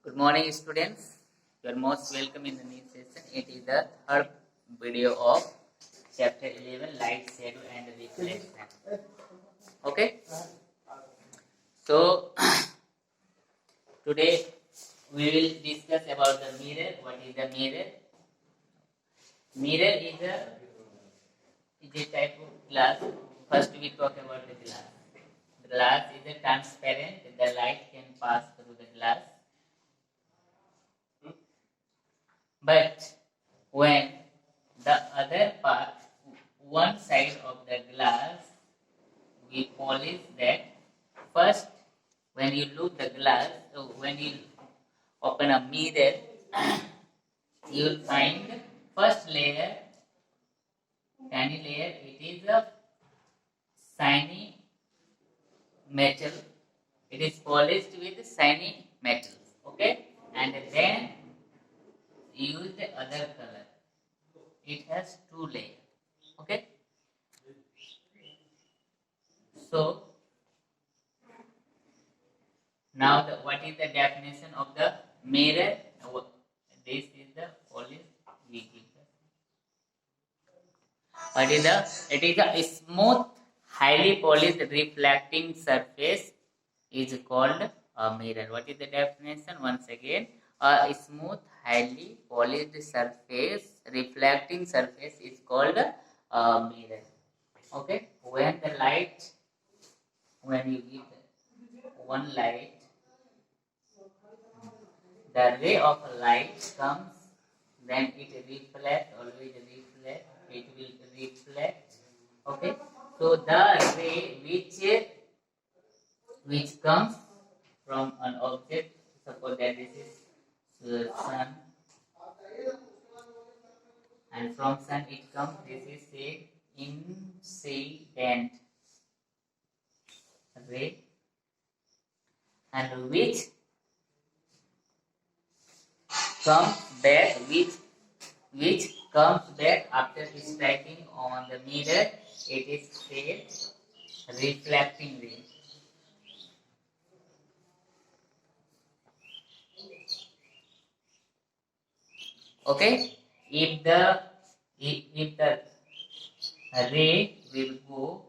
Good morning, students. You are most welcome in the new session. It is the third video of chapter 11, light, shadow, and reflection. Okay. So today we will discuss about the mirror. What is the mirror? Mirror is a type of glass. First, we talk about the glass. Glass is a transparent. The light can pass through the glass. But when the other part, one side of the glass, we polish that. First, when you look the glass, when you open a mirror, you will find first layer, tiny layer, it is a shiny metal. It is polished with shiny metals. Okay, and then use the other color. It has two layers. Okay, so now what is the definition of the mirror? This is the polish we give. What is the? It is a smooth, highly polished reflecting surface is called a mirror. What is the definition? Once again, a smooth, highly polished surface, reflecting surface is called a mirror. Okay, when the light, when you give one light, the ray of light comes, then it reflects, always reflect, it will reflect. Okay, so the ray which comes from an object, suppose that this is the sun, and from sun it comes, this is a incident ray, and which comes back, which comes back after striking on the mirror, it is said reflecting ray. Okay, if the ray will go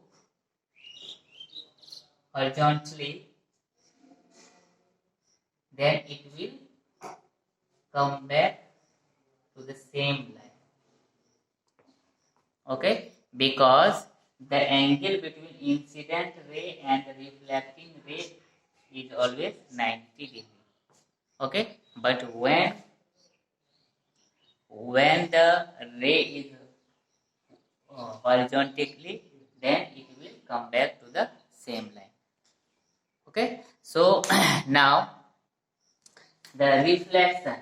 horizontally, then it will come back to the same line. Okay, because the angle between incident ray and reflecting ray is always 90 degrees. Okay, but when the ray is horizontally, then it will come back to the same line. Okay, so now the reflection.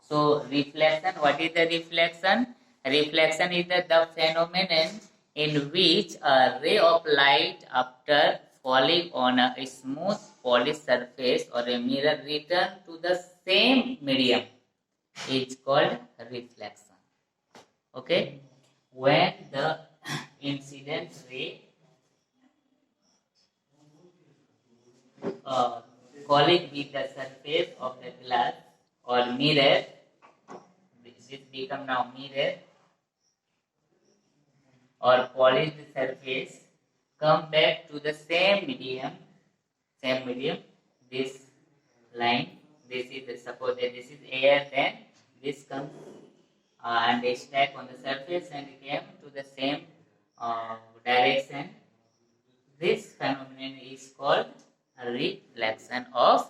So reflection, what is the reflection? Reflection is the phenomenon in which a ray of light after falling on a smooth polished surface or a mirror return to the same medium is called reflection. Okay, when the incident ray collides with the surface of the glass or mirror, this become now mirror or polished surface, come back to the same medium, this line, this is, suppose that this is air, then this comes and they stack on the surface and came to the same direction. This phenomenon is called a reflection of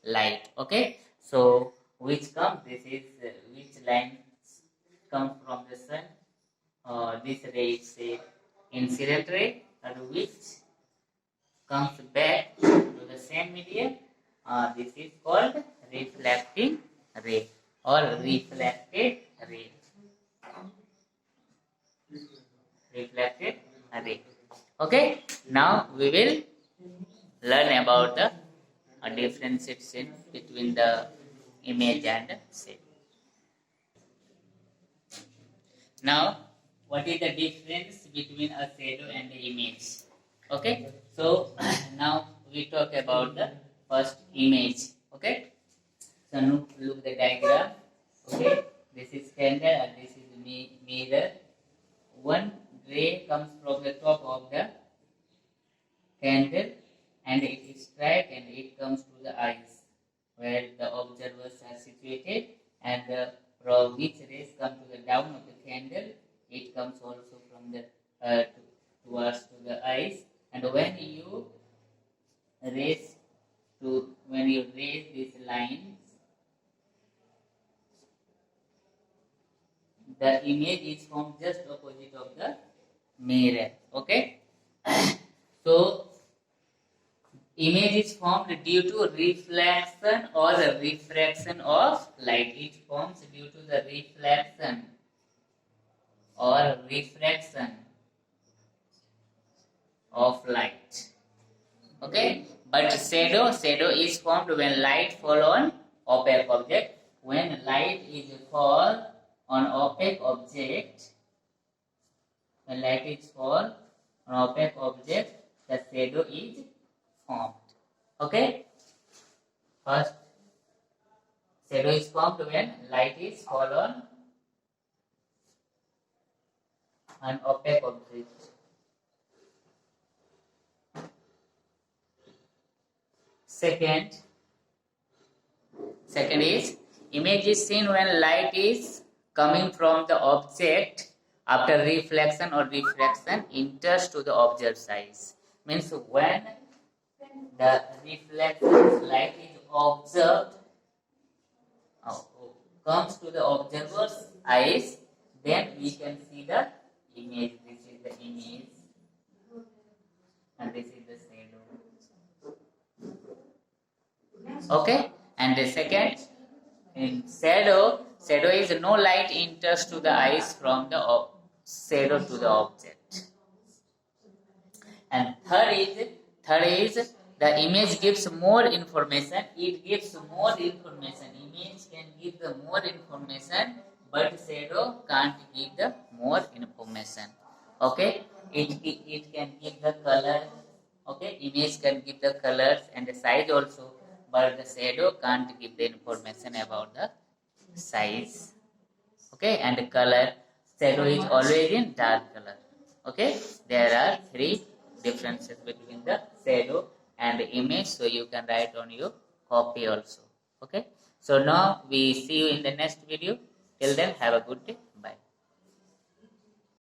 light. Okay, so which comes, this is which line comes from the sun, this ray is a incident ray, and which comes back to the same medium, this is called reflecting ray or reflected ray. Reflected ray. Okay, now we will learn about the differentiation between the image and shape. Now, what is the difference between a shadow and the image? Okay, so now we talk about the first image. Okay. Okay. So now look the diagram. Okay. This is candle and this is mirror. One ray comes from the top of the candle and it strikes and it comes to the eyes where the observers are situated, and from which rays come to the down of the candle, it comes also from the towards to the eyes. And when you raise these lines, the image is formed just opposite of the mirror. Okay. So image is formed due to reflection or refraction of light. It forms due to the reflection or refraction of light. Okay. But shadow is formed when light fall on opaque object. When light is fall on opaque object, when light is fall on opaque object, the shadow is formed. Okay. First, shadow is formed when light is fall on an opaque object. Second is image is seen when light is coming from the object after reflection or refraction enters to the observer's eyes. Means when the reflection light is observed comes to the observer's eyes, then we can see the image. This is the image and this is the shadow. Okay. And the second, in shadow is no light enters to the eyes from the shadow to the object. And third is the image gives more information. It gives more information. Image can give the more information, but shadow can't give the more information. Okay. It can give the color. Okay. Image can give the colors and the size also, but the shadow can't give the information about the size. Okay. And the color, shadow is always in dark color. Okay. There are three differences between the shadow and the image, so you can write on your copy also. Okay. So now we see you in the next video. Till then, have a good day.